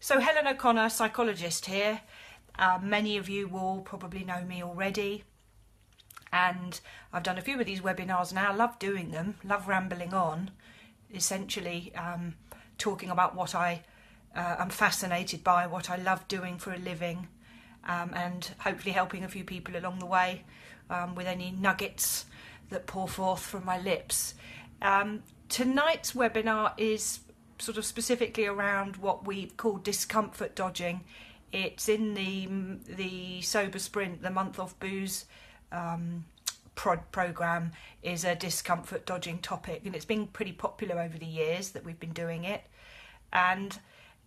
So Helen O'Connor, psychologist here. Many of you will probably know me already, and I've done a few of these webinars now. Love doing them, love rambling on, essentially talking about what I am fascinated by, what I love doing for a living, and hopefully helping a few people along the way with any nuggets that pour forth from my lips. Tonight's webinar is sort of specifically around what we call discomfort dodging. It's in the Sober Sprint, the month off booze program is a discomfort dodging topic, and it's been pretty popular over the years that we've been doing it. And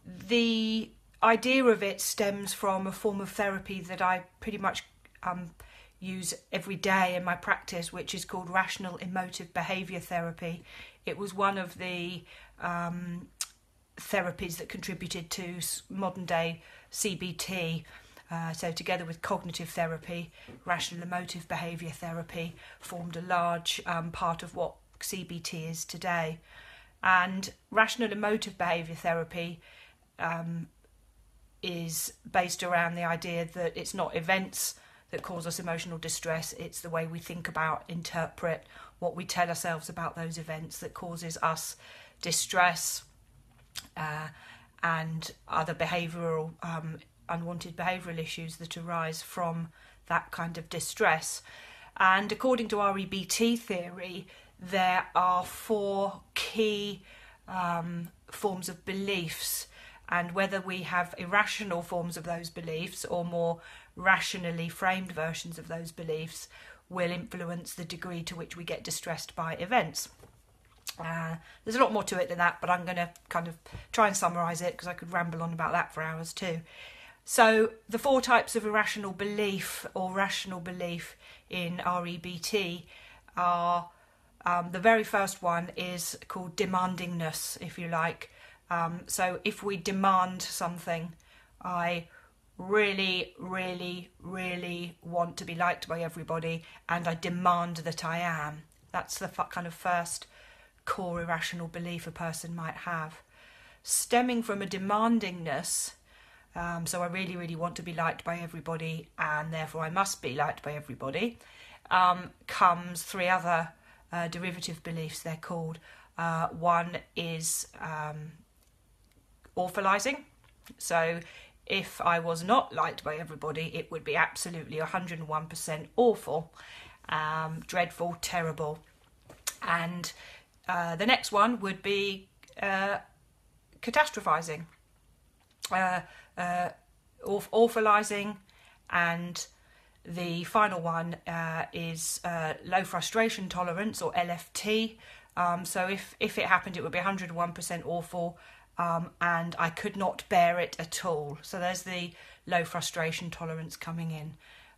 the idea of it stems from a form of therapy that I pretty much use every day in my practice, which is called rational emotive behaviour therapy. It was one of the therapies that contributed to modern day CBT. So together with cognitive therapy, rational emotive behaviour therapy formed a large part of what CBT is today. And rational emotive behaviour therapy is based around the idea that it's not events that cause us emotional distress, it's the way we think about, interpret, what we tell ourselves about those events that causes us distress and other behavioural, unwanted behavioural issues that arise from that kind of distress. And according to REBT theory, there are 4 key forms of beliefs, and whether we have irrational forms of those beliefs or more rationally framed versions of those beliefs will influence the degree to which we get distressed by events. There's a lot more to it than that, but I'm going to kind of try and summarise it because I could ramble on about that for hours too. So the 4 types of irrational belief or rational belief in REBT are, the very first one is called demandingness, if you like. So if we demand something, I really want to be liked by everybody, and I demand that I am. That's the kind of first core irrational belief a person might have. Stemming from a demandingness, so I really want to be liked by everybody, and therefore I must be liked by everybody, comes 3 other derivative beliefs, they're called. One is awfulizing. So if I was not liked by everybody, it would be absolutely 101% awful, dreadful, terrible. And the next one would be catastrophizing, awfulizing, and the final one is low frustration tolerance, or LFT. So if it happened, it would be 101% awful, and I could not bear it at all. So there's the low frustration tolerance coming in.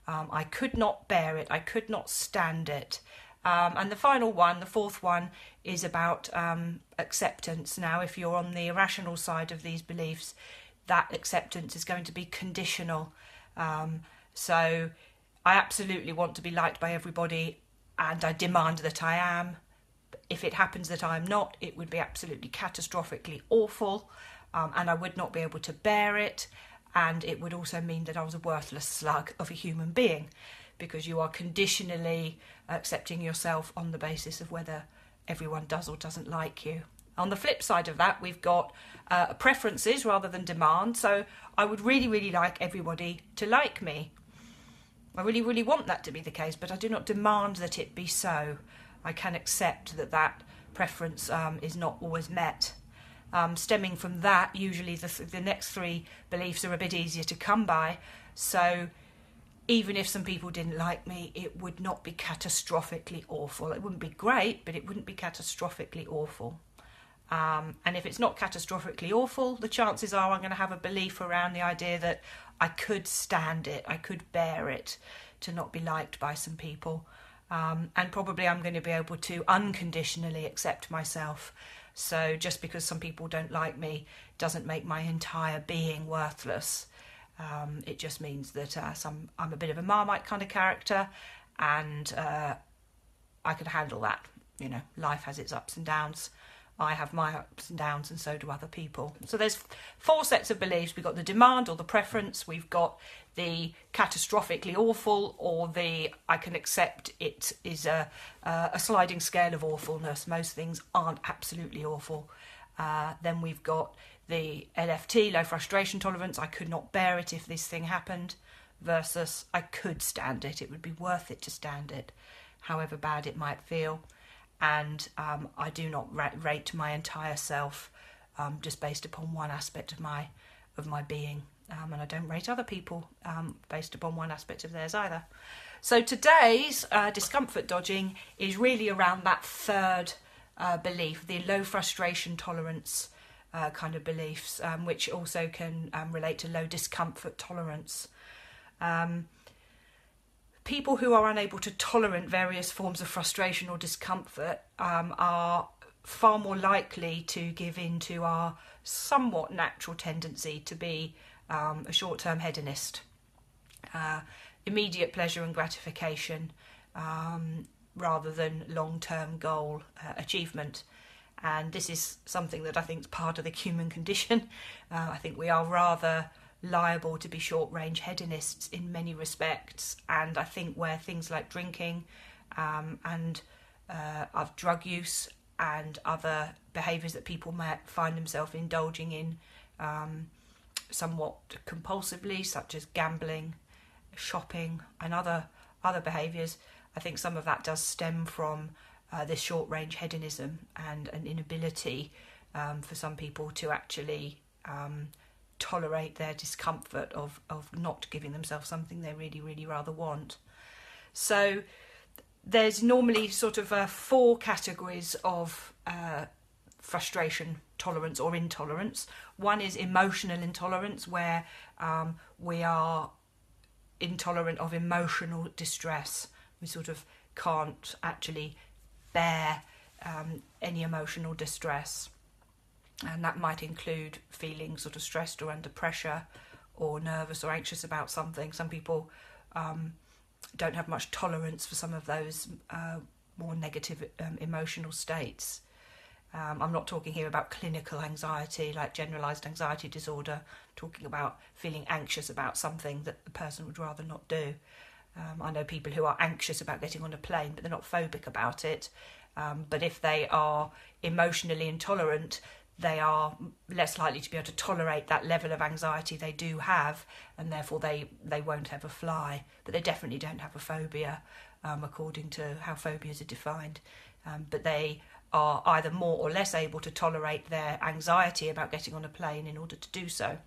I could not bear it, I could not stand it. And the final one, the 4th one, is about acceptance. Now, if you're on the irrational side of these beliefs, that acceptance is going to be conditional. So I absolutely want to be liked by everybody, and I demand that I am. If it happens that I'm not, it would be absolutely catastrophically awful, and I would not be able to bear it, and it would also mean that I was a worthless slug of a human being, because you are conditionally accepting yourself on the basis of whether everyone does or doesn't like you. On the flip side of that, we've got preferences rather than demand. So I would really like everybody to like me. I really want that to be the case, but I do not demand that it be so. I can accept that that preference is not always met. Stemming from that, usually the next 3 beliefs are a bit easier to come by. So even if some people didn't like me, it would not be catastrophically awful. It wouldn't be great, but it wouldn't be catastrophically awful. And if it's not catastrophically awful, the chances are I'm going to have a belief around the idea that I could stand it, I could bear it, to not be liked by some people. And probably I'm going to be able to unconditionally accept myself. So just because some people don't like me doesn't make my entire being worthless. It just means that I'm a bit of a Marmite kind of character, and I can handle that. You know, life has its ups and downs. I have my ups and downs, and so do other people. So there's 4 sets of beliefs. We've got the demand or the preference, we've got the catastrophically awful, or the I can accept it is a sliding scale of awfulness. Most things aren't absolutely awful. Then we've got the LFT, low frustration tolerance. I could not bear it if this thing happened, versus I could stand it. It would be worth it to stand it, however bad it might feel. And I do not rate my entire self just based upon one aspect of my being, and I don't rate other people based upon one aspect of theirs either. So today's discomfort dodging is really around that third belief, the low frustration tolerance kind of beliefs, which also can relate to low discomfort tolerance. People who are unable to tolerate various forms of frustration or discomfort are far more likely to give in to our somewhat natural tendency to be a short-term hedonist. Immediate pleasure and gratification rather than long-term goal achievement. And this is something that I think is part of the human condition. I think we are rather liable to be short-range hedonists in many respects, and I think where things like drinking and of drug use and other behaviours that people might find themselves indulging in somewhat compulsively, such as gambling, shopping and other behaviours, I think some of that does stem from this short-range hedonism and an inability for some people to actually tolerate their discomfort of not giving themselves something they really, really rather want. So there's normally sort of 4 categories of frustration tolerance or intolerance. One is emotional intolerance, where we are intolerant of emotional distress. We sort of can't actually bear any emotional distress. And that might include feeling sort of stressed or under pressure or nervous or anxious about something. Some people don't have much tolerance for some of those more negative emotional states. I'm not talking here about clinical anxiety, like generalised anxiety disorder. I'm talking about feeling anxious about something that the person would rather not do. I know people who are anxious about getting on a plane, but they're not phobic about it. But if they are emotionally intolerant, they are less likely to be able to tolerate that level of anxiety they do have, and therefore they won't ever fly. But they definitely don't have a phobia, according to how phobias are defined. But they are either more or less able to tolerate their anxiety about getting on a plane in order to do so.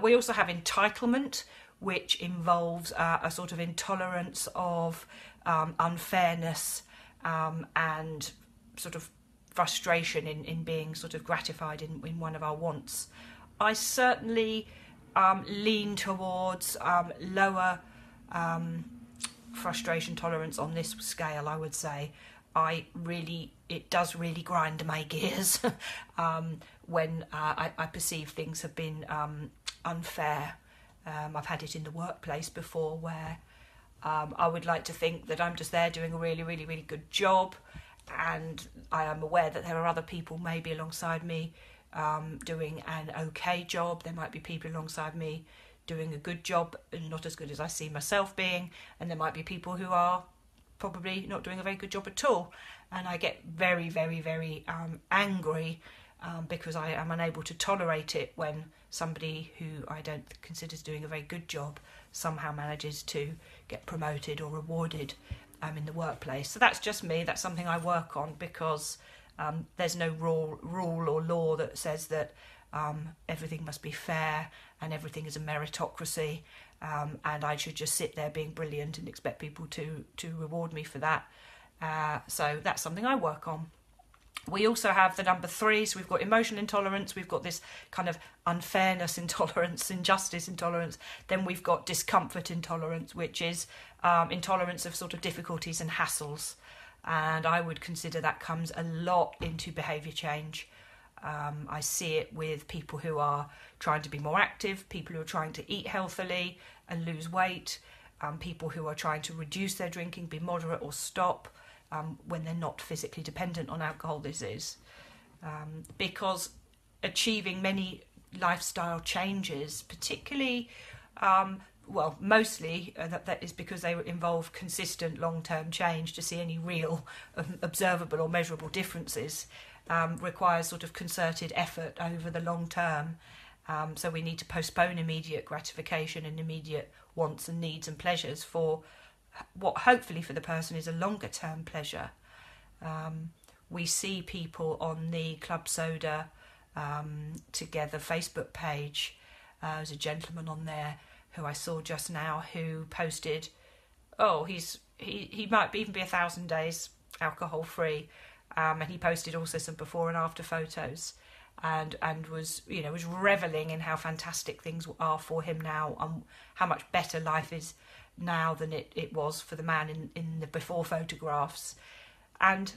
We also have entitlement, which involves a sort of intolerance of unfairness and sort of frustration in being sort of gratified in one of our wants. I certainly lean towards lower frustration tolerance on this scale, I would say. It does really grind my gears when I perceive things have been unfair. I've had it in the workplace before, where I would like to think that I'm just there doing a really, really, really good job, and I am aware that there are other people maybe alongside me doing an okay job. There might be people alongside me doing a good job and not as good as I see myself being, and there might be people who are probably not doing a very good job at all, and I get very, very, very angry because I am unable to tolerate it when somebody who I don't consider is doing a very good job somehow manages to get promoted or rewarded in the workplace. So that's just me. That's something I work on, because there's no rule or law that says that everything must be fair and everything is a meritocracy, and I should just sit there being brilliant and expect people to reward me for that. So that's something I work on. We also have the number 3, so we've got emotional intolerance, we've got this kind of unfairness intolerance, injustice intolerance, then we've got discomfort intolerance, which is intolerance of sort of difficulties and hassles, and I would consider that comes a lot into behaviour change. I see it with people who are trying to be more active, people who are trying to eat healthily and lose weight, people who are trying to reduce their drinking, be moderate or stop, when they're not physically dependent on alcohol. This is because achieving many lifestyle changes, particularly, mostly that is because they involve consistent long-term change. To see any real observable or measurable differences requires sort of concerted effort over the long term. So we need to postpone immediate gratification and immediate wants and needs and pleasures for what hopefully for the person is a longer term pleasure. We see people on the Club Soda Together Facebook page. There's a gentleman on there who I saw just now who posted, he might even be 1,000 days alcohol free, and he posted also some before and after photos, and was reveling in how fantastic things are for him now, and how much better life is now than it was for the man in the before photographs. And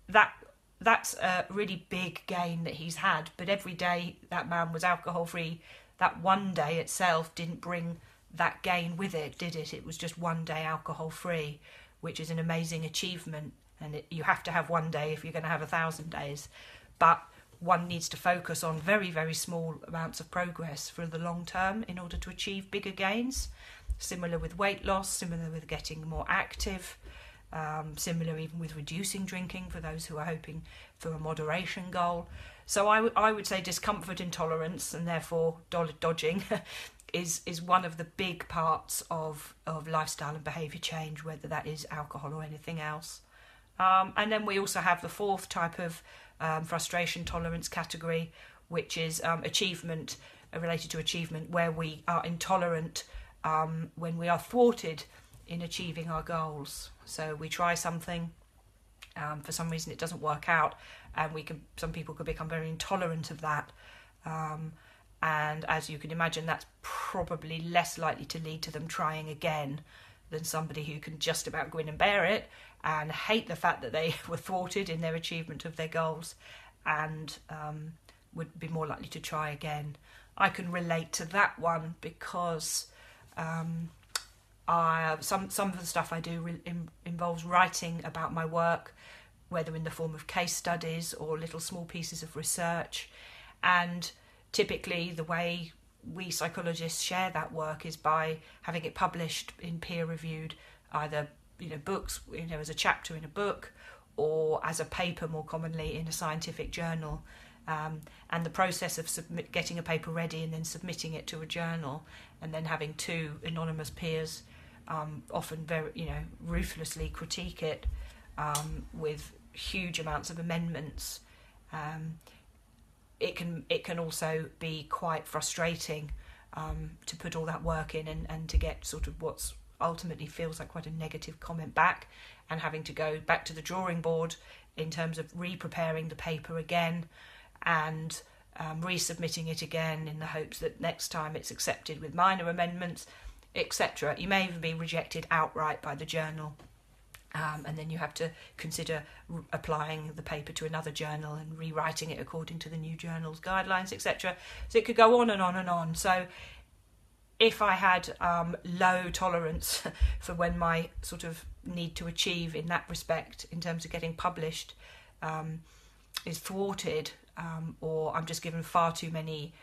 that's a really big gain that he's had. But every day that man was alcohol free, that one day itself didn't bring that gain with it, did it? It was just one day alcohol free, which is an amazing achievement. And you have to have one day if you're going to have 1,000 days. But one needs to focus on very, very small amounts of progress for the long term in order to achieve bigger gains. Similar with weight loss, similar with getting more active, similar even with reducing drinking for those who are hoping for a moderation goal. So I would say discomfort intolerance, and therefore dodging, is one of the big parts of lifestyle and behaviour change, whether that is alcohol or anything else. And then we also have the fourth type of frustration tolerance category, which is achievement, related to achievement, where we are intolerant when we are thwarted in achieving our goals. So we try something, for some reason it doesn't work out, and some people could become very intolerant of that. And as you can imagine, that's probably less likely to lead to them trying again than somebody who can just about grin and bear it and hate the fact that they were thwarted in their achievement of their goals, and would be more likely to try again. I can relate to that one because some of the stuff I do involves writing about my work, whether in the form of case studies or little small pieces of research. And typically the way we psychologists share that work is by having it published in peer-reviewed, either books, as a chapter in a book, or as a paper more commonly in a scientific journal. And the process of getting a paper ready and then submitting it to a journal, and then having two anonymous peers often very ruthlessly critique it with huge amounts of amendments. It can also be quite frustrating to put all that work in and to get sort of what's ultimately feels like quite a negative comment back, and having to go back to the drawing board in terms of re-preparing the paper again and resubmitting it again in the hopes that next time it's accepted with minor amendments, etc. You may even be rejected outright by the journal, and then you have to consider applying the paper to another journal and rewriting it according to the new journal's guidelines, etc. So it could go on and on and on. So if I had low tolerance for when my sort of need to achieve in that respect in terms of getting published is thwarted, or I'm just given far too many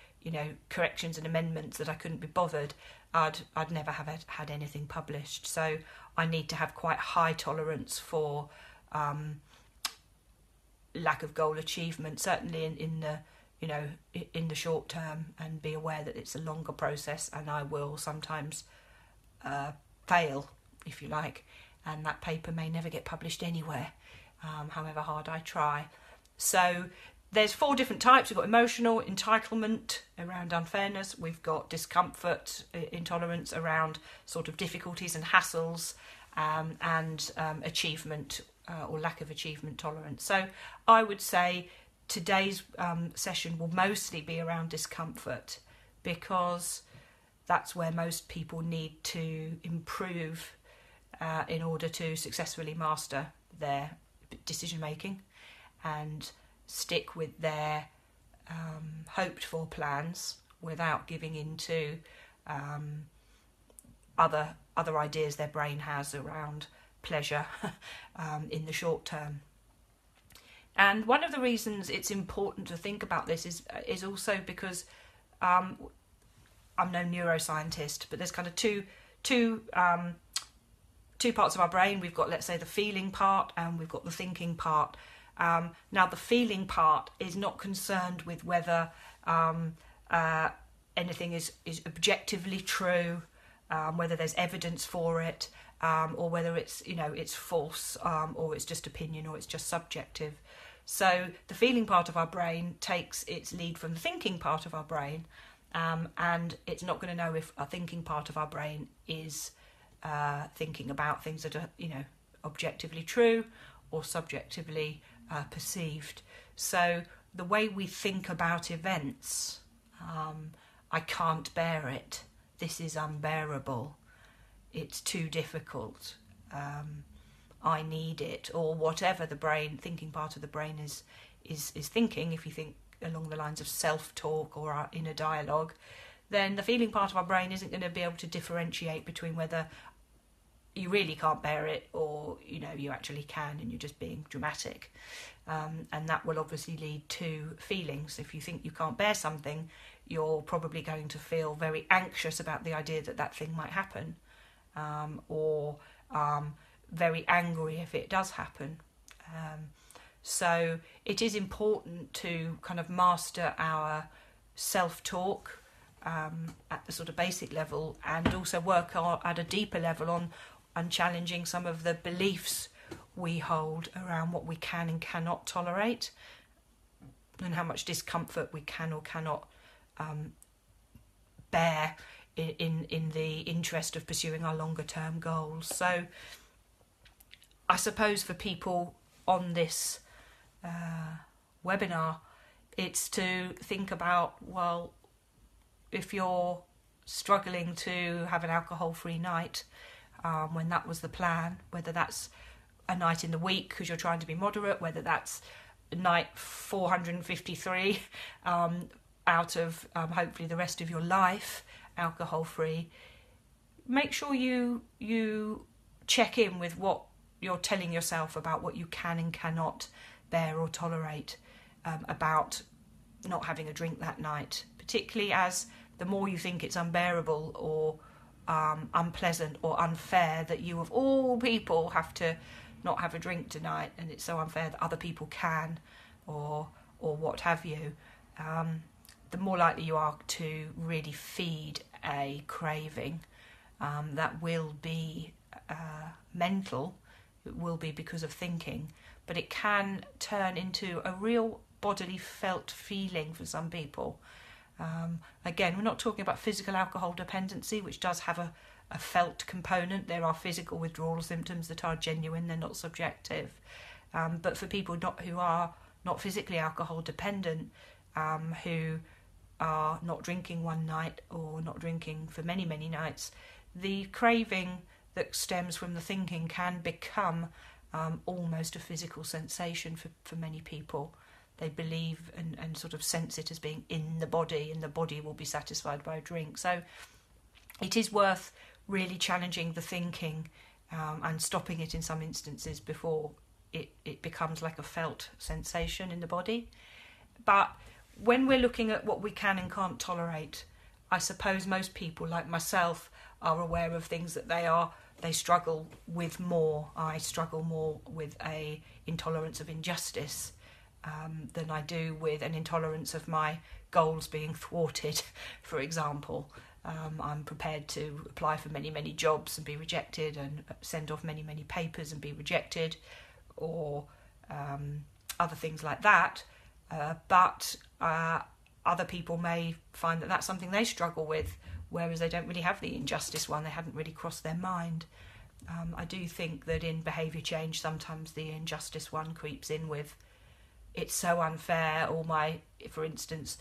corrections and amendments that I couldn't be bothered, I'd never have had anything published. So I need to have quite high tolerance for lack of goal achievement, certainly in the short term, and be aware that it's a longer process, and I will sometimes fail, if you like, and that paper may never get published anywhere, however hard I try. So there's 4 different types. We've got emotional entitlement around unfairness. We've got discomfort intolerance around sort of difficulties and hassles, and achievement or lack of achievement tolerance. So I would say today's session will mostly be around discomfort, because that's where most people need to improve in order to successfully master their decision making and stick with their hoped for plans without giving into other ideas their brain has around pleasure in the short term. And one of the reasons it's important to think about this is also because I'm no neuroscientist, but there's kind of two parts of our brain. We've got, let's say, the feeling part, and we've got the thinking part. Now, the feeling part is not concerned with whether anything is objectively true, whether there's evidence for it, or whether it's false, or it's just opinion, or it's just subjective. So the feeling part of our brain takes its lead from the thinking part of our brain, and it's not going to know if a thinking part of our brain is thinking about things that are, objectively true or subjectively perceived. So the way we think about events, I can't bear it, this is unbearable, it's too difficult, I need it, or whatever the thinking part of the brain is thinking. If you think along the lines of self-talk or our inner dialogue, then the feeling part of our brain isn't going to be able to differentiate between whether you really can't bear it or you actually can and you're just being dramatic, and that will obviously lead to feelings. If you think you can't bear something, you're probably going to feel very anxious about the idea that thing might happen, or very angry if it does happen. So it is important to kind of master our self-talk at the sort of basic level, and also work at a deeper level on challenging some of the beliefs we hold around what we can and cannot tolerate, and how much discomfort we can or cannot bear in the interest of pursuing our longer term goals. So I suppose for people on this webinar, it's to think about, well, if you're struggling to have an alcohol-free night, when that was the plan, whether that's a night in the week because you're trying to be moderate, whether that's night 453 out of hopefully the rest of your life alcohol-free, make sure you check in with what you're telling yourself about what you can and cannot bear or tolerate about not having a drink that night, particularly as the more you think it's unbearable or unpleasant or unfair that you of all people have to not have a drink tonight, and it's so unfair that other people can or what have you, the more likely you are to really feed a craving that will be mental. It will be because of thinking, but it can turn into a real bodily felt feeling for some people. Again, we're not talking about physical alcohol dependency, which does have a felt component. There are physical withdrawal symptoms that are genuine, they're not subjective. But for people who are not physically alcohol dependent, who are not drinking one night or not drinking for many, many nights, the craving that stems from the thinking can become almost a physical sensation for many people. They believe and sort of sense it as being in the body, and the body will be satisfied by a drink. So it is worth really challenging the thinking and stopping it in some instances before it becomes like a felt sensation in the body. But when we're looking at what we can and can't tolerate, I suppose most people, like myself, are aware of things that they struggle with more. I struggle more with a intolerance of injustice than I do with an intolerance of my goals being thwarted, for example. I'm prepared to apply for many, many jobs and be rejected, and send off many, many papers and be rejected, or other things like that. But other people may find that that's something they struggle with, whereas they don't really have the injustice one. They hadn't really crossed their mind. I do think that in behaviour change, sometimes the injustice one creeps in with, it's so unfair. For instance,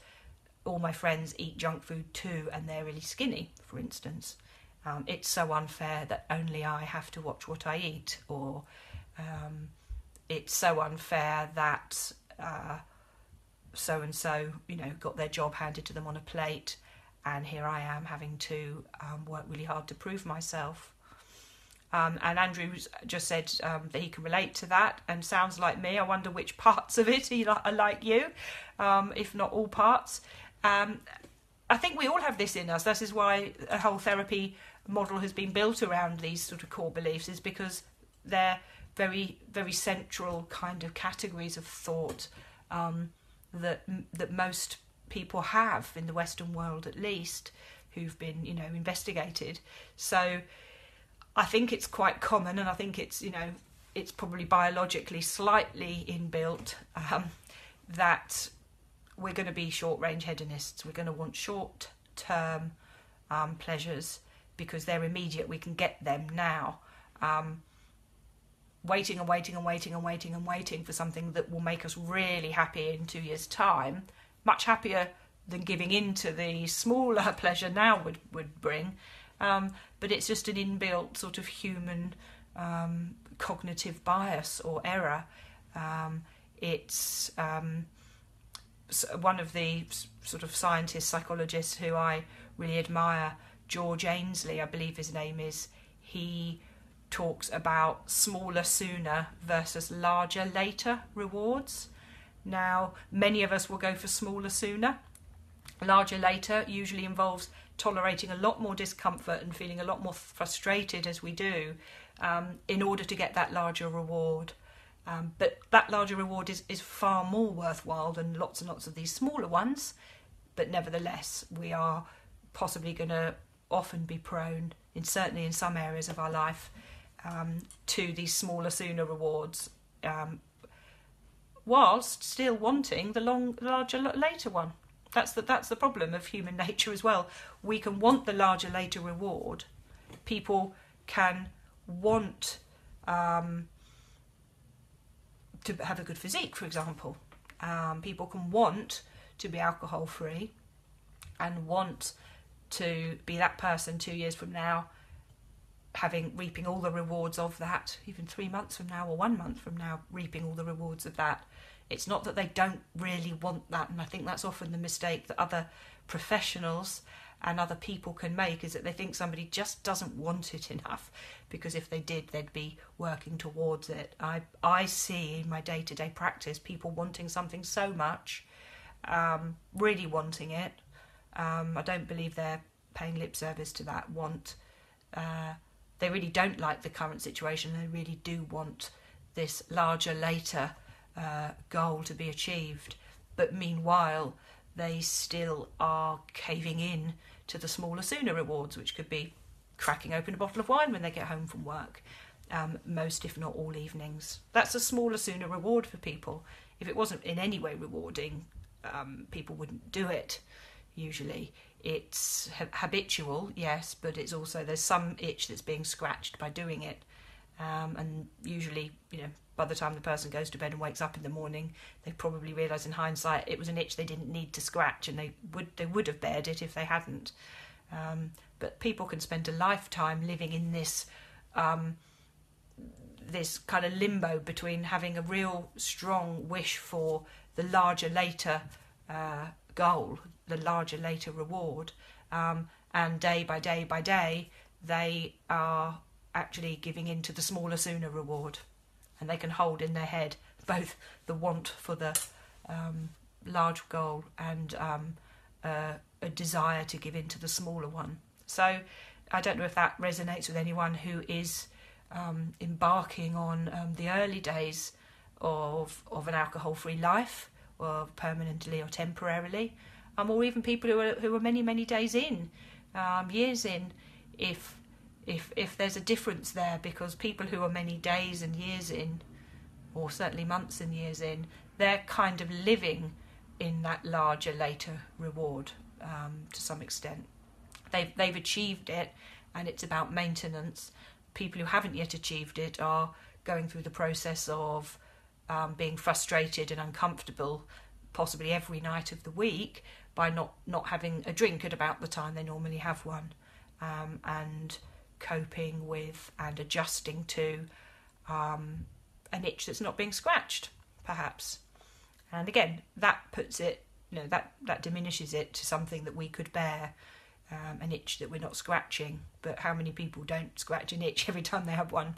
all my friends eat junk food too, and they're really skinny, for instance. It's so unfair that only I have to watch what I eat, or it's so unfair that so-and-so, got their job handed to them on a plate, and here I am having to work really hard to prove myself. And Andrew just said that he can relate to that and sounds like me. I wonder which parts of it are like you, if not all parts. I think we all have this in us. This is why a whole therapy model has been built around these sort of core beliefs, is because they're very, very central kind of categories of thought that most people have in the Western world, at least, who've been, investigated. So I think it's quite common, and I think it's, it's probably biologically slightly inbuilt, that we're going to be short-range hedonists. We're going to want short-term pleasures because they're immediate. We can get them now. Waiting and waiting and waiting and waiting and waiting for something that will make us really happy in 2 years' time, much happier than giving in to the smaller pleasure now would bring. But it's just an inbuilt sort of human cognitive bias or error. It's one of the sort of scientists, psychologists who I really admire, George Ainsley, I believe his name is, he talks about smaller sooner versus larger later rewards. Now, many of us will go for smaller sooner. Larger later usually involves tolerating a lot more discomfort and feeling a lot more frustrated as we do, in order to get that larger reward. But that larger reward is far more worthwhile than lots and lots of these smaller ones. But nevertheless, we are possibly going to often be prone, certainly in some areas of our life, to these smaller sooner rewards, whilst still wanting the larger later one. That's the problem of human nature as well. We can want the larger later reward. People can want to have a good physique, for example. People can want to be alcohol free and want to be that person 2 years from now, reaping all the rewards of that, even 3 months from now or 1 month from now, reaping all the rewards of that. It's not that they don't really want that, and I think that's often the mistake that other professionals and other people can make, is that they think somebody just doesn't want it enough, because if they did, they'd be working towards it. I see in my day-to-day practice people wanting something so much, really wanting it. I don't believe they're paying lip service to that want. They really don't like the current situation. They really do want this larger later goal to be achieved. But meanwhile, they still are caving in to the smaller sooner rewards, which could be cracking open a bottle of wine when they get home from work, most if not all evenings. That's a smaller sooner reward for people. If it wasn't in any way rewarding, people wouldn't do it. Usually it's habitual, yes, but it's also, there's some itch that's being scratched by doing it, and usually, by the time the person goes to bed and wakes up in the morning, they probably realise in hindsight it was an itch they didn't need to scratch, and they would have bared it if they hadn't. But people can spend a lifetime living in this this kind of limbo between having a real strong wish for the larger later goal, the larger later reward, and day by day by day they are actually giving in to the smaller sooner reward. And they can hold in their head both the want for the large goal and a desire to give in to the smaller one. So I don't know if that resonates with anyone who is embarking on the early days of an alcohol-free life, or permanently or temporarily, or even people who are many, many days in, years in, if there's a difference there, because people who are many days and years in, or certainly months and years in, they're kind of living in that larger later reward to some extent. They've achieved it, and it's about maintenance. People who haven't yet achieved it are going through the process of being frustrated and uncomfortable, possibly every night of the week, by not having a drink at about the time they normally have one, and coping with and adjusting to an itch that's not being scratched, perhaps. And again, that puts it, that diminishes it to something that we could bear. an itch that we're not scratching. But how many people don't scratch an itch every time they have one?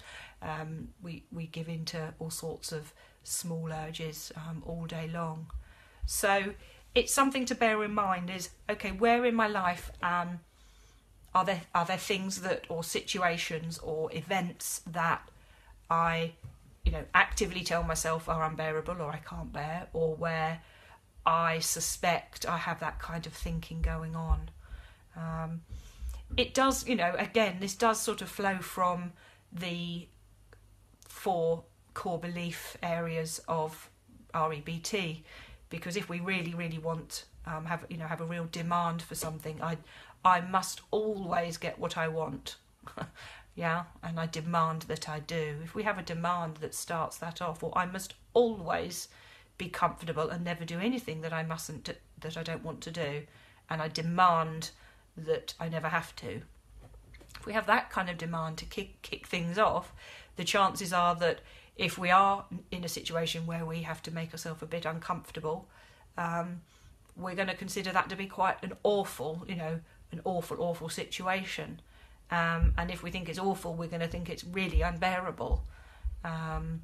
We give in to all sorts of small urges all day long. So it's something to bear in mind is, okay, where in my life are there things that, or situations or events that I, actively tell myself are unbearable or I can't bear, or where I suspect I have that kind of thinking going on. It does, again, this does sort of flow from the 4 core belief areas of REBT, because if we really, really want have a real demand for something, I must always get what I want. Yeah, and I demand that I do. If we have a demand that starts that off, or I must always be comfortable and never do anything that I don't want to do, and I demand that I never have to. If we have that kind of demand to kick things off, the chances are that if we are in a situation where we have to make ourselves a bit uncomfortable, we're going to consider that to be quite an awful situation. And if we think it's awful, we're going to think it's really unbearable. And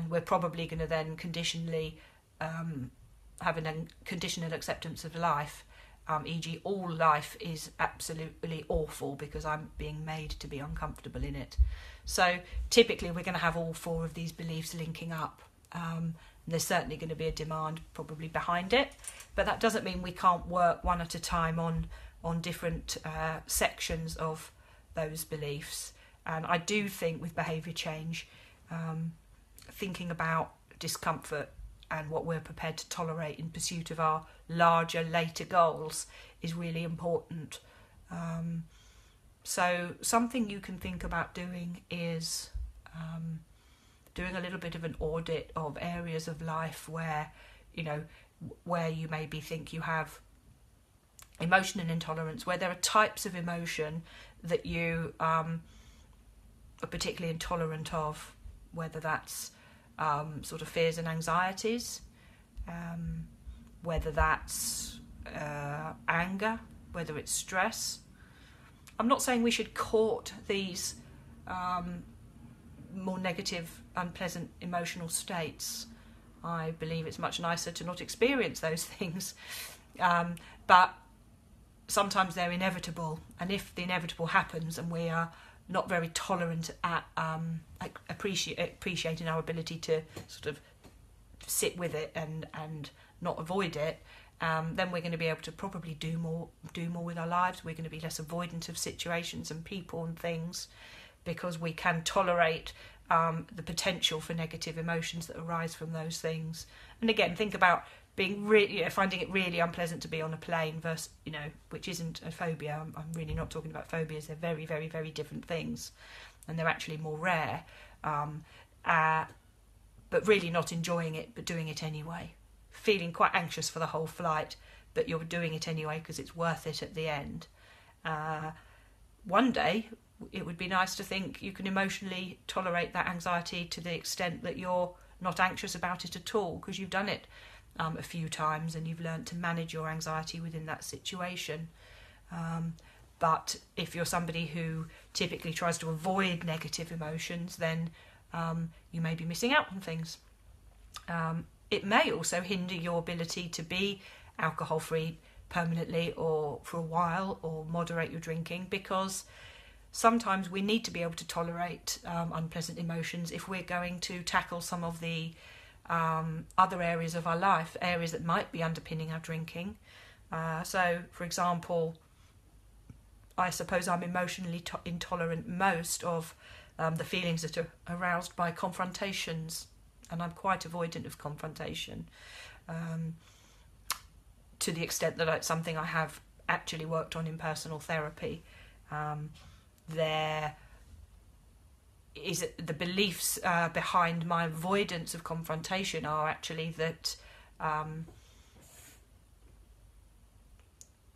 we're probably going to then conditionally have a conditional acceptance of life, e.g. all life is absolutely awful because I'm being made to be uncomfortable in it. So typically we're going to have all 4 of these beliefs linking up. There's certainly going to be a demand probably behind it, but that doesn't mean we can't work one at a time on different sections of those beliefs. And I do think with behaviour change, thinking about discomfort and what we're prepared to tolerate in pursuit of our larger, later goals is really important. So something you can think about doing is doing a little bit of an audit of areas of life where you maybe think you have emotion and intolerance, where there are types of emotion that you are particularly intolerant of, whether that's sort of fears and anxieties, whether that's anger, whether it's stress. I'm not saying we should court these more negative, unpleasant emotional states. I believe it's much nicer to not experience those things. But sometimes they're inevitable, and if the inevitable happens and we are not very tolerant at appreciating our ability to sort of sit with it and not avoid it, then we're going to be able to probably do more with our lives. We're going to be less avoidant of situations and people and things, because we can tolerate the potential for negative emotions that arise from those things. And again, think about being really, finding it really unpleasant to be on a plane versus, which isn't a phobia. I'm really not talking about phobias. They're very, very, very different things, and they're actually more rare. But really not enjoying it, but doing it anyway. Feeling quite anxious for the whole flight, but you're doing it anyway because it's worth it at the end. One day, it would be nice to think you can emotionally tolerate that anxiety to the extent that you're not anxious about it at all, because you've done it a few times and you've learned to manage your anxiety within that situation. But if you're somebody who typically tries to avoid negative emotions, then you may be missing out on things. It may also hinder your ability to be alcohol-free permanently or for a while, or moderate your drinking, because sometimes we need to be able to tolerate unpleasant emotions if we're going to tackle some of the other areas of our life, areas that might be underpinning our drinking. So, for example, I suppose I'm emotionally intolerant most of the feelings that are aroused by confrontations, and I'm quite avoidant of confrontation, to the extent that it's something I have actually worked on in personal therapy. There is the beliefs behind my avoidance of confrontation are actually that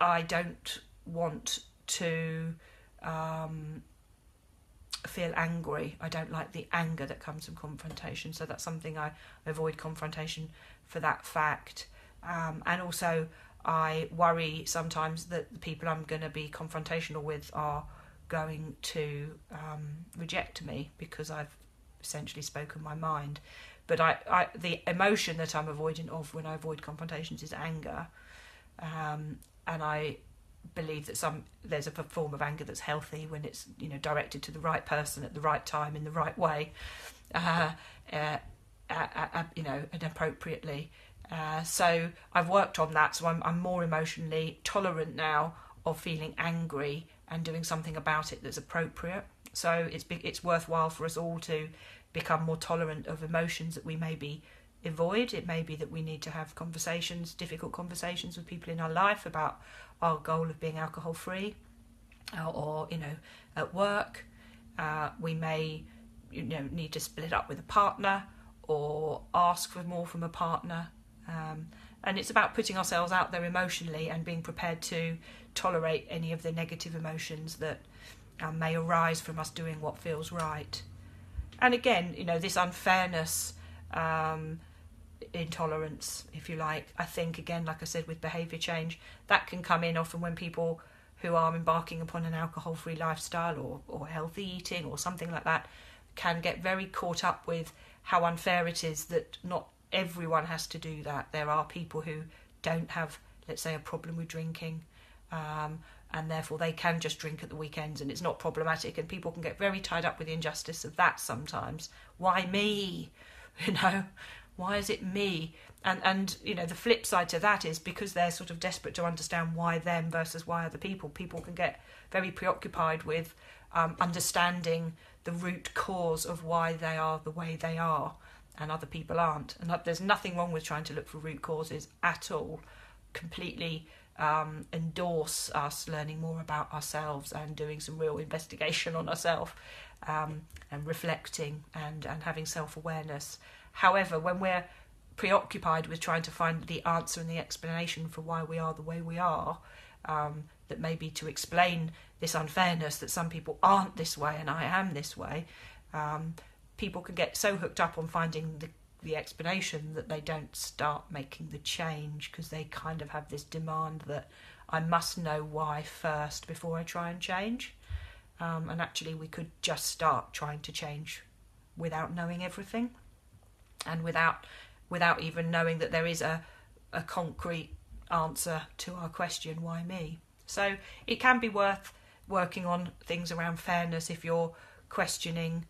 I don't want to feel angry. I don't like the anger that comes from confrontation, so that's something I avoid confrontation for that fact. And also I worry sometimes that the people I'm going to be confrontational with are going to reject me because I've essentially spoken my mind. But the emotion that I'm avoidant of when I avoid confrontations is anger, and I believe that there's a form of anger that's healthy when it's directed to the right person at the right time in the right way, and appropriately. So I've worked on that, so I'm more emotionally tolerant now of feeling angry and doing something about it that's appropriate. So it's worthwhile for us all to become more tolerant of emotions that we maybe avoid. It may be that we need to have difficult conversations with people in our life about our goal of being alcohol free, or at work we may need to split up with a partner or ask for more from a partner. And it's about putting ourselves out there emotionally and being prepared to tolerate any of the negative emotions that may arise from us doing what feels right. And again, this unfairness, intolerance, if you like, I think, again, like I said, with behaviour change, that can come in often when people who are embarking upon an alcohol-free lifestyle or healthy eating or something like that can get very caught up with how unfair it is that not everyone has to do that. There are people who don't have, let's say, a problem with drinking, and therefore they can just drink at the weekends and it's not problematic, and people can get very tied up with the injustice of that sometimes. Why me? Why is it me? And the flip side to that is because they're sort of desperate to understand why them versus why other people can get very preoccupied with understanding the root cause of why they are the way they are and other people aren't. And there's nothing wrong with trying to look for root causes at all. Completely endorse us learning more about ourselves and doing some real investigation on ourselves, and reflecting and having self-awareness. However, when we're preoccupied with trying to find the answer and the explanation for why we are the way we are, that may be to explain this unfairness that some people aren't this way and I am this way, people can get so hooked up on finding the explanation that they don't start making the change, because they kind of have this demand that I must know why first before I try and change. And actually we could just start trying to change without knowing everything, and without even knowing that there is a concrete answer to our question, why me? So it can be worth working on things around fairness if you're questioning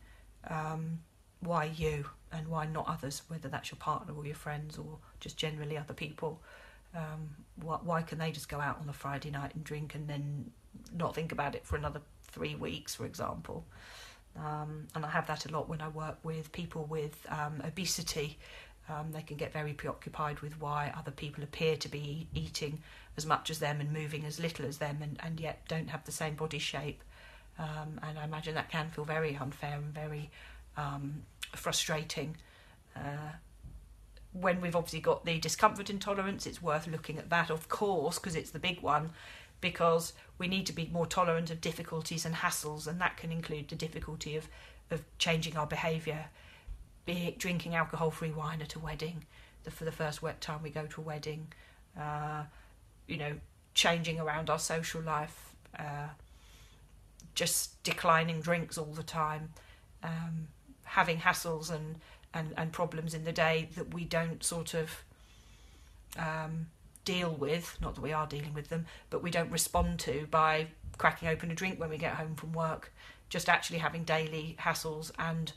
why you and why not others, whether that's your partner or your friends or just generally other people. Why can they just go out on a Friday night and drink and then not think about it for another 3 weeks, for example? And I have that a lot when I work with people with obesity. They can get very preoccupied with why other people appear to be eating as much as them and moving as little as them, and yet don't have the same body shape. And I imagine that can feel very unfair and very frustrating. When we've obviously got the discomfort intolerance, it's worth looking at that, of course, because it's the big one, because we need to be more tolerant of difficulties and hassles, and that can include the difficulty of changing our behaviour, be it drinking alcohol-free wine at a wedding, for the first time we go to a wedding, changing around our social life, just declining drinks all the time, having hassles and problems in the day that we don't sort of deal with, not that we are dealing with them, but we don't respond to by cracking open a drink when we get home from work, just actually having daily hassles and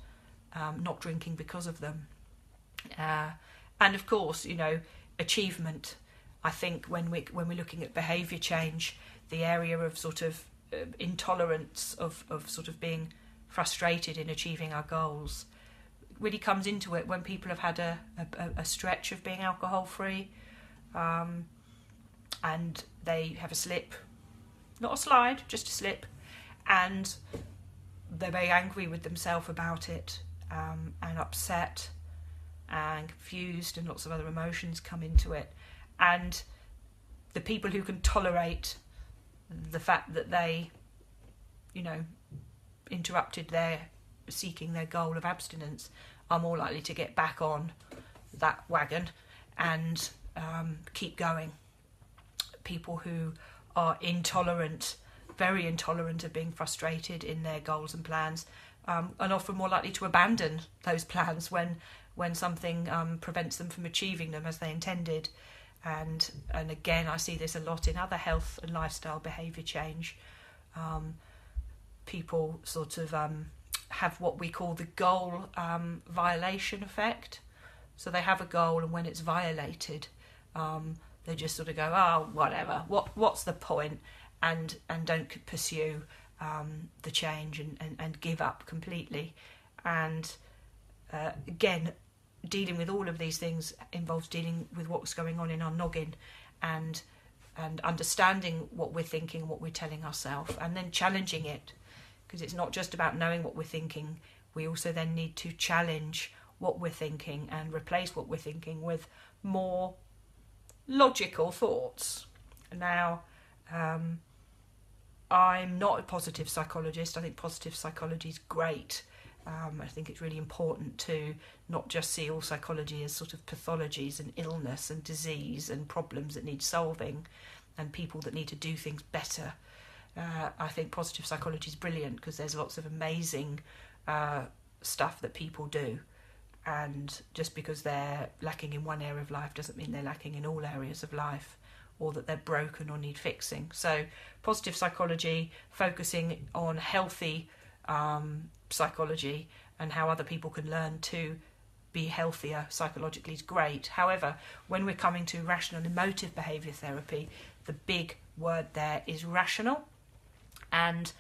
not drinking because of them. And of course, achievement. I think when we're looking at behaviour change, the area of sort of intolerance of sort of being frustrated in achieving our goals really comes into it when people have had a stretch of being alcohol free, and they have a slip, not a slide, just a slip, and they're very angry with themselves about it, and upset and confused, and lots of other emotions come into it. And the people who can tolerate the fact that they, interrupted their seeking their goal of abstinence are more likely to get back on that wagon and keep going. people who are intolerant, very intolerant of being frustrated in their goals and plans, are often more likely to abandon those plans when something prevents them from achieving them as they intended. And again, I see this a lot in other health and lifestyle behaviour change. People sort of have what we call the goal violation effect. So they have a goal, and when it's violated, they just sort of go, oh, whatever, what's the point, and don't pursue the change and give up completely. And again, dealing with all of these things involves dealing with what's going on in our noggin, and understanding what we're thinking, what we're telling ourselves, and then challenging it. Because it's not just about knowing what we're thinking, we also then need to challenge what we're thinking and replace what we're thinking with more logical thoughts. Now, I'm not a positive psychologist. I think positive psychology is great. I think it's really important to not just see all psychology as sort of pathologies and illness and disease and problems that need solving and people that need to do things better. I think positive psychology is brilliant because there's lots of amazing stuff that people do, and just because they're lacking in one area of life doesn't mean they're lacking in all areas of life, or that they're broken or need fixing. So positive psychology, focusing on healthy psychology and how other people can learn to be healthier psychologically is great. However, when we're coming to rational emotive behaviour therapy, the big word there is rational. And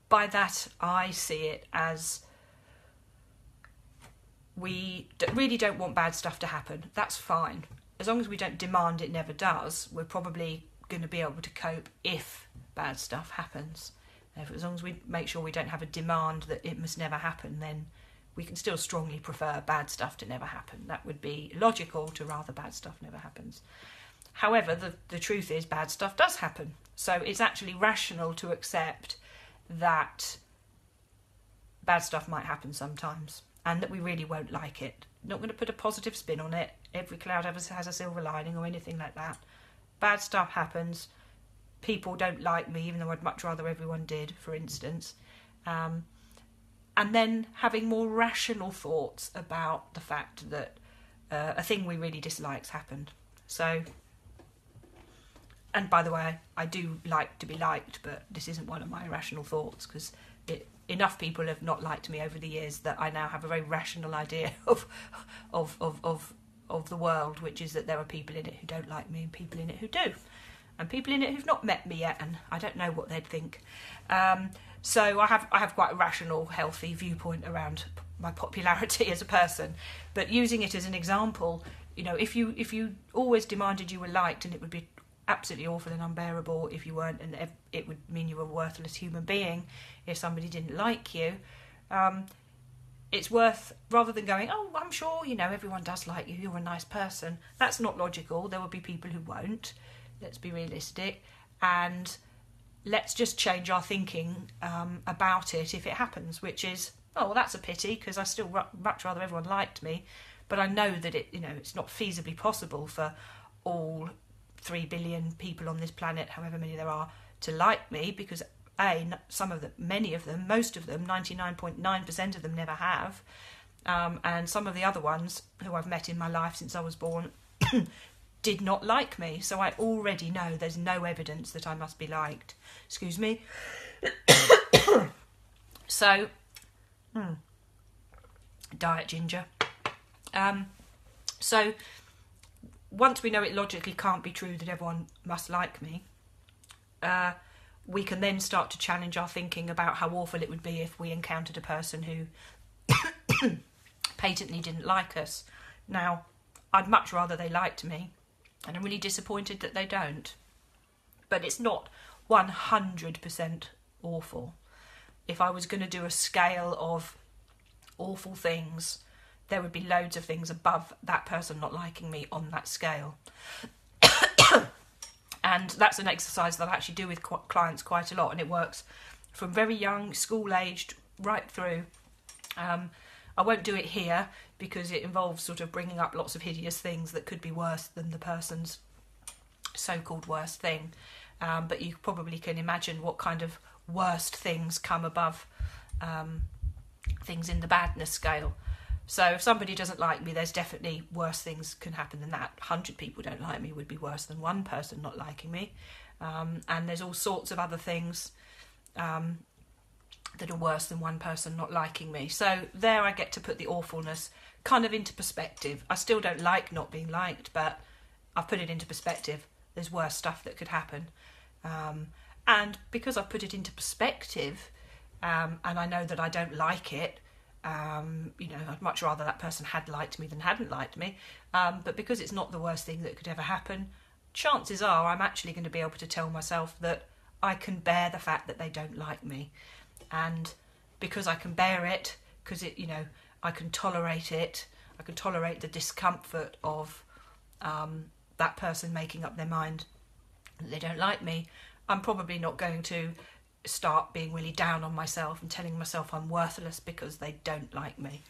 by that, I see it as we really don't want bad stuff to happen. That's fine. As long as we don't demand it never does, we're probably going to be able to cope if bad stuff happens. As long as we make sure we don't have a demand that it must never happen, then we can still strongly prefer bad stuff to never happen. That would be logical to rather bad stuff never happens. However, the truth is bad stuff does happen. So it's actually rational to accept that bad stuff might happen sometimes and that we really won't like it. Not going to put a positive spin on it. Every cloud has a silver lining or anything like that. Bad stuff happens. People don't like me, even though I'd much rather everyone did, for instance. And then having more rational thoughts about the fact that a thing we really dislike's happened. So, and by the way, I do like to be liked, but this isn't one of my rational thoughts, because enough people have not liked me over the years that I now have a very rational idea of the world, which is that there are people in it who don't like me and people in it who do. And people in it who've not met me yet, and I don't know what they'd think. So I have quite a rational, healthy viewpoint around my popularity as a person. But using it as an example, you know, if you always demanded you were liked, and it would be absolutely awful and unbearable if you weren't, and it would mean you were a worthless human being if somebody didn't like you. It's worth, rather than going, oh, I'm sure, you know, everyone does like you, you're a nice person. That's not logical. There will be people who won't. Let's be realistic, and let's just change our thinking about it if it happens, which is, oh, well, that's a pity, because I still much rather everyone liked me, but I know that it's not feasibly possible for all 3 billion people on this planet, however many there are, to like me, because some of them, many of them, most of them, 99.9% of them never have, and some of the other ones who I've met in my life since I was born did not like me, so I already know there's no evidence that I must be liked. Excuse me. So, diet ginger. So, once we know it logically can't be true that everyone must like me, we can then start to challenge our thinking about how awful it would be if we encountered a person who patently didn't like us. Now, I'd much rather they liked me, and I'm really disappointed that they don't. But it's not 100% awful. If I was going to do a scale of awful things, there would be loads of things above that person not liking me on that scale. And that's an exercise that I actually do with clients quite a lot, and it works from very young, school-aged, right through. I won't do it here because it involves sort of bringing up lots of hideous things that could be worse than the person's so-called worst thing. But you probably can imagine what kind of worst things come above things in the badness scale. So if somebody doesn't like me, there's definitely worse things can happen than that. 100 people don't like me would be worse than one person not liking me. And there's all sorts of other things that are worse than one person not liking me. So there I get to put the awfulness kind of into perspective. I still don't like not being liked, but I've put it into perspective. There's worse stuff that could happen. And because I've put it into perspective, and I know that I don't like it, I'd much rather that person had liked me than hadn't liked me. But because it's not the worst thing that could ever happen, chances are I'm actually going to be able to tell myself that I can bear the fact that they don't like me. And because I can bear it, because I can tolerate it, I can tolerate the discomfort of that person making up their mind that they don't like me, I'm probably not going to start being really down on myself and telling myself I'm worthless because they don't like me.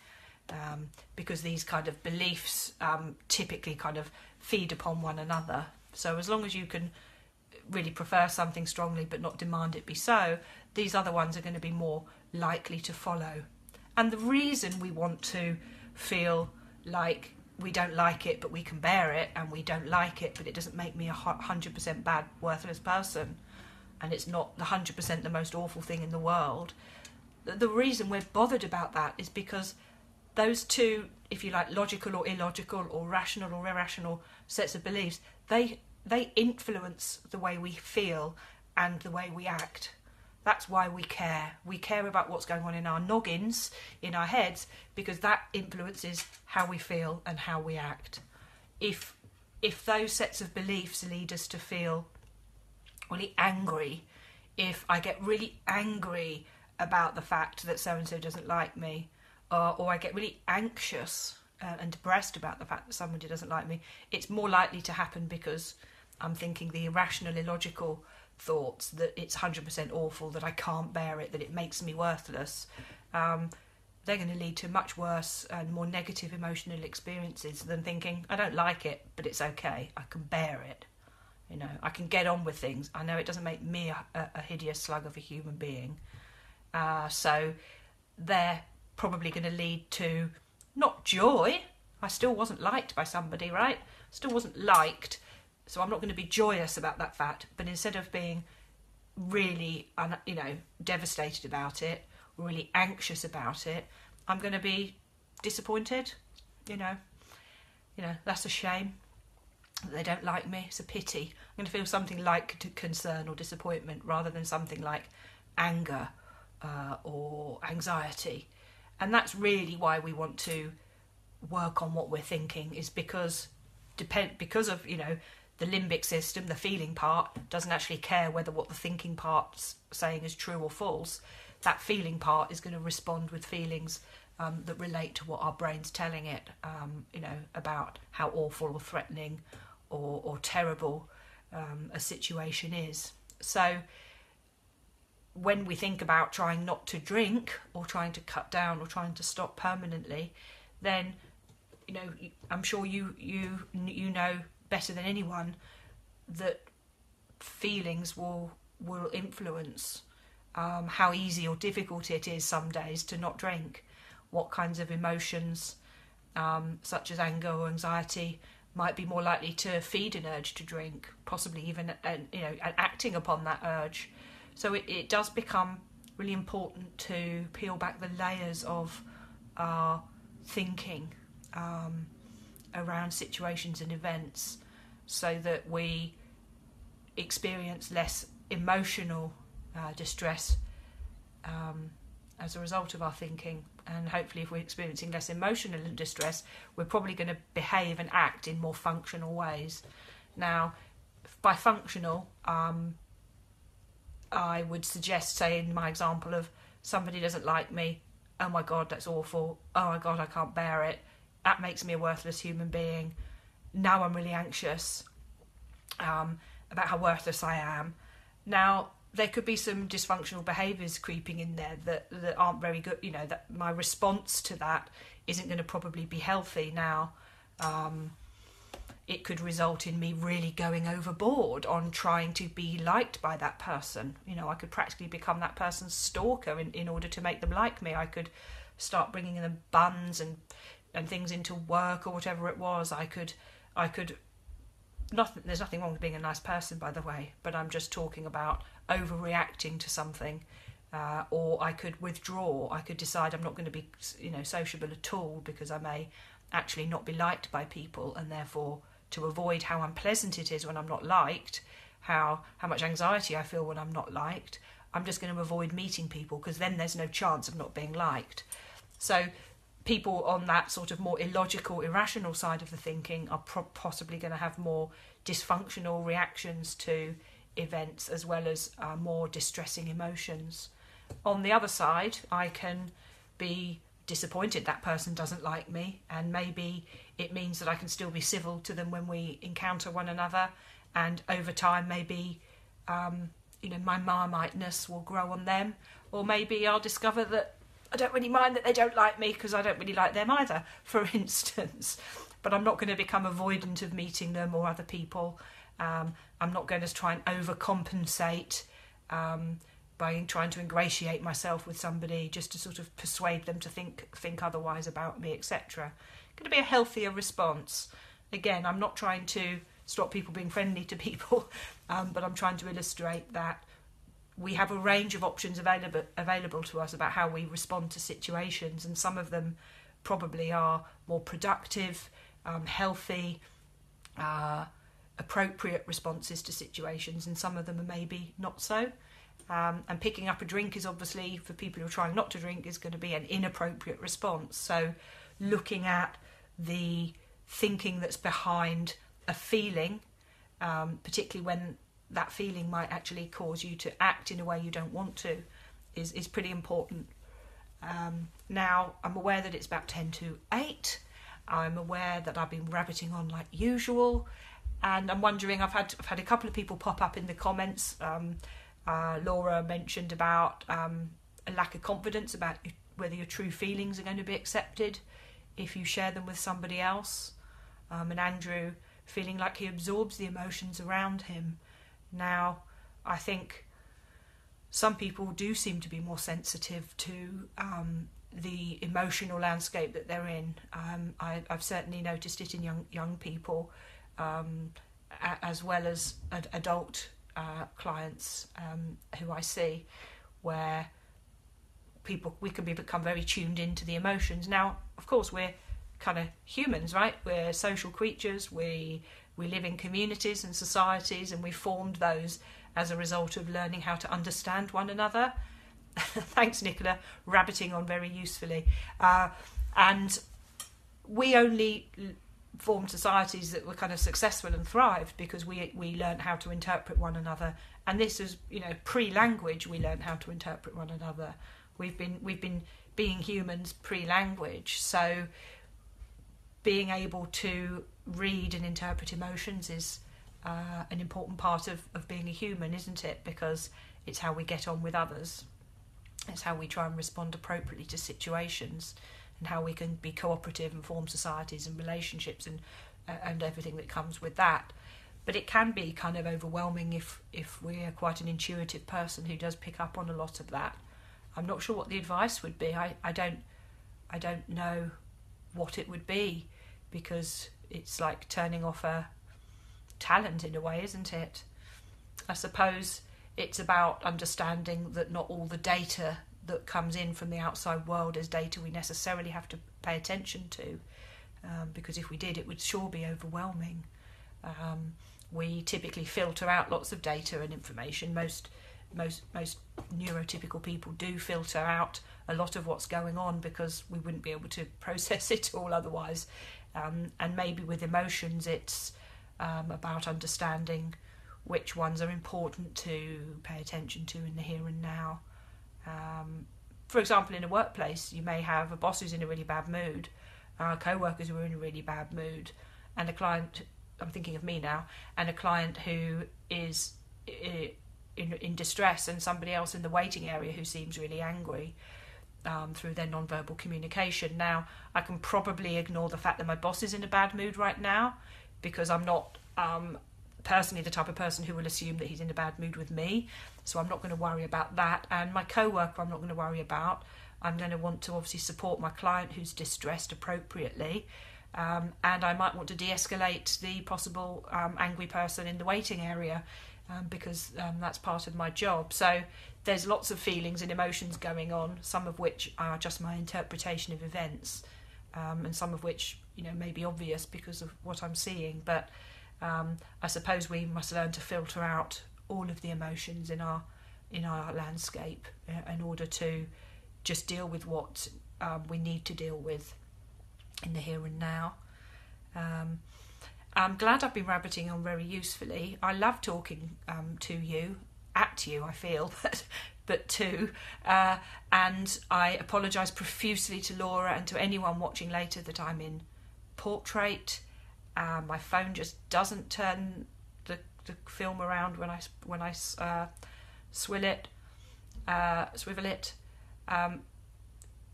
Because these kind of beliefs typically kind of feed upon one another. So as long as you can really prefer something strongly but not demand it be so, these other ones are going to be more likely to follow. And the reason we want to feel like we don't like it but we can bear it, and we don't like it but it doesn't make me a 100% bad, worthless person, and it's not the 100% the most awful thing in the world, the reason we're bothered about that is because those two, if you like, logical or illogical or rational or irrational sets of beliefs, they influence the way we feel and the way we act. That's why we care. We care about what's going on in our noggins, in our heads, because that influences how we feel and how we act. If those sets of beliefs lead us to feel really angry, if I get really angry about the fact that so-and-so doesn't like me, or I get really anxious and depressed about the fact that somebody doesn't like me, it's more likely to happen because I'm thinking the irrational, illogical thoughts that it's 100% awful, that I can't bear it, that it makes me worthless. They're going to lead to much worse and more negative emotional experiences than thinking, I don't like it, but it's okay, I can bear it. I can get on with things. I know it doesn't make me a hideous slug of a human being. So they're probably going to lead to not joy. I still wasn't liked by somebody, right? Still wasn't liked. So I'm not going to be joyous about that fact. But instead of being really, devastated about it, or really anxious about it, I'm going to be disappointed. That's a shame. They don't like me. It's a pity. I'm going to feel something like concern or disappointment rather than something like anger or anxiety. And that's really why we want to work on what we're thinking, is because of the limbic system, the feeling part doesn't actually care whether what the thinking part's saying is true or false. That feeling part is going to respond with feelings that relate to what our brain's telling it, about how awful or threatening or terrible a situation is. So when we think about trying not to drink or trying to cut down or trying to stop permanently, then I'm sure you know better than anyone that feelings will influence how easy or difficult it is some days to not drink. What kinds of emotions, such as anger or anxiety, might be more likely to feed an urge to drink, possibly even acting upon that urge. So it does become really important to peel back the layers of our thinking around situations and events, so that we experience less emotional distress as a result of our thinking. And hopefully if we're experiencing less emotional distress, we're probably going to behave and act in more functional ways. Now, by functional, I would suggest, say in my example of somebody doesn't like me, oh my God, that's awful, oh my God, I can't bear it, that makes me a worthless human being, now I'm really anxious about how worthless I am. Now, there could be some dysfunctional behaviours creeping in there that aren't very good, that my response to that isn't going to probably be healthy. Now, it could result in me really going overboard on trying to be liked by that person. You know, I could practically become that person's stalker in order to make them like me. I could start bringing them buns and things into work or whatever it was. I could nothing. There's nothing wrong with being a nice person, by the way, but I'm just talking about overreacting to something. Or I could withdraw. I could decide I'm not going to be, you know, sociable at all because I may actually not be liked by people, and therefore, to avoid how unpleasant it is when I'm not liked, how much anxiety I feel when I'm not liked, I'm just going to avoid meeting people because then there's no chance of not being liked. So people on that sort of more illogical, irrational side of the thinking are possibly going to have more dysfunctional reactions to events as well as more distressing emotions. On the other side, I can be disappointed that person doesn't like me, and maybe it means that I can still be civil to them when we encounter one another, and over time maybe you know, my marmiteness will grow on them, or maybe I'll discover that I don't really mind that they don't like me because I don't really like them either, for instance. But I'm not going to become avoidant of meeting them or other people. I'm not going to try and overcompensate by trying to ingratiate myself with somebody just to sort of persuade them to think otherwise about me, etc. Going to be a healthier response. Again, I'm not trying to stop people being friendly to people, but I'm trying to illustrate that we have a range of options available to us about how we respond to situations, and some of them probably are more productive, healthy, appropriate responses to situations, and some of them are maybe not so. And picking up a drink is obviously, for people who are trying not to drink, is going to be an inappropriate response. So looking at the thinking that's behind a feeling, particularly when that feeling might actually cause you to act in a way you don't want to, is pretty important. Now, I'm aware that it's about 10 to 8. I'm aware that I've been rabbiting on like usual, and I'm wondering, I've had a couple of people pop up in the comments. Laura mentioned about a lack of confidence about whether your true feelings are going to be accepted if you share them with somebody else. And Andrew feeling like he absorbs the emotions around him. Now, I think some people do seem to be more sensitive to the emotional landscape that they're in. I've certainly noticed it in young people, as well as adult clients who I see, where we can become very tuned into the emotions. Now, of course, we're kind of humans, right? We're social creatures. We live in communities and societies, and we formed those as a result of learning how to understand one another. Thanks, Nicola, rabbiting on very usefully. And we only formed societies that were kind of successful and thrived because we learned how to interpret one another. And this is, you know, pre-language. We learned how to interpret one another. We've been being humans pre-language. So being able to read and interpret emotions is an important part of being a human, isn't it? Because it's how we get on with others. It's how we try and respond appropriately to situations, and how we can be cooperative and form societies and relationships and everything that comes with that. But it can be kind of overwhelming if we're quite an intuitive person who does pick up on a lot of that. I'm not sure what the advice would be. I don't know what it would be, because it's like turning off a talent in a way, isn't it? I suppose it's about understanding that not all the data that comes in from the outside world is data we necessarily have to pay attention to, because if we did, it would sure be overwhelming. We typically filter out lots of data and information. Most neurotypical people do filter out a lot of what's going on because we wouldn't be able to process it all otherwise. And maybe with emotions, it's about understanding which ones are important to pay attention to in the here and now. For example, in a workplace, you may have a boss who's in a really bad mood, co-workers who are in a really bad mood, and a client, I'm thinking of me now, and a client who is in distress, and somebody else in the waiting area who seems really angry through their non-verbal communication. Now, I can probably ignore the fact that my boss is in a bad mood right now, because I'm not personally the type of person who will assume that he's in a bad mood with me. So I'm not going to worry about that. And my co-worker I'm not going to worry about. I'm going to want to obviously support my client who's distressed appropriately. And I might want to de-escalate the possible angry person in the waiting area, because that's part of my job. So there's lots of feelings and emotions going on, some of which are just my interpretation of events, and some of which, you know, may be obvious because of what I'm seeing. But I suppose we must learn to filter out all of the emotions in our landscape in order to just deal with what we need to deal with in the here and now. I'm glad I've been rabbiting on very usefully. I love talking to you, at you, I feel, but to, and I apologise profusely to Laura and to anyone watching later that I'm in portrait. My phone just doesn't turn the film around when I swivel it.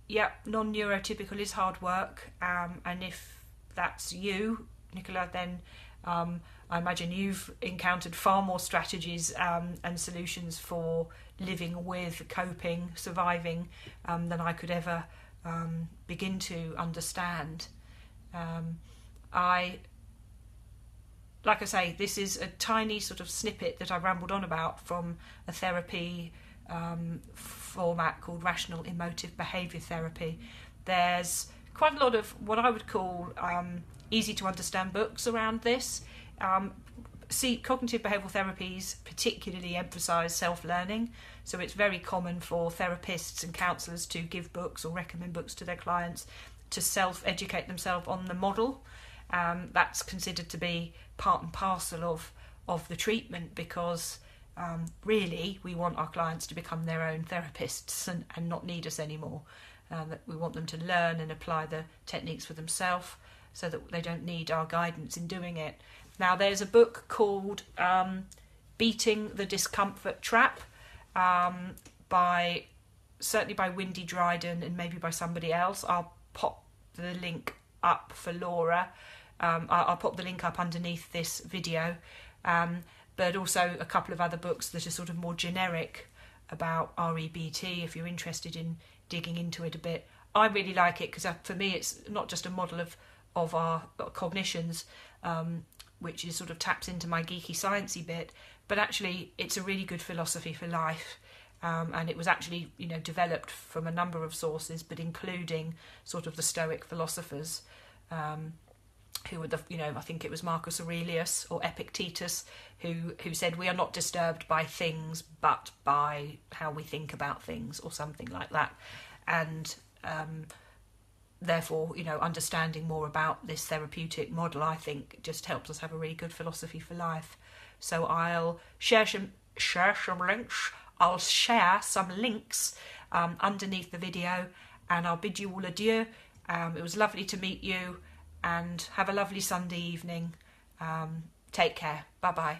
Yeah, non-neurotypical is hard work, and if that's you, Nicola, then I imagine you've encountered far more strategies and solutions for living with, coping, surviving than I could ever begin to understand. Like I say, this is a tiny sort of snippet that I rambled on about from a therapy format called Rational Emotive Behaviour Therapy. There's quite a lot of what I would call easy to understand books around this. Cognitive behavioural therapies particularly emphasise self-learning, so it's very common for therapists and counsellors to give books or recommend books to their clients to self-educate themselves on the model. That's considered to be part and parcel of the treatment, because really we want our clients to become their own therapists and not need us anymore. That we want them to learn and apply the techniques for themselves so that they don't need our guidance in doing it. Now, there's a book called Beating the Discomfort Trap, certainly by Wendy Dryden and maybe by somebody else. I'll pop the link up for Laura. I'll pop the link up underneath this video, but also a couple of other books that are sort of more generic about REBT if you're interested in digging into it a bit. I really like it because for me it's not just a model of our cognitions, which is sort of taps into my geeky sciencey bit, but actually it's a really good philosophy for life. And it was actually, you know, developed from a number of sources, but including sort of the Stoic philosophers, who were I think it was Marcus Aurelius or Epictetus, who said we are not disturbed by things, but by how we think about things, or something like that. And therefore, understanding more about this therapeutic model, I think, just helps us have a really good philosophy for life. So I'll share some links. I'll share some links underneath the video, and I'll bid you all adieu. It was lovely to meet you, and have a lovely Sunday evening. Take care. Bye-bye.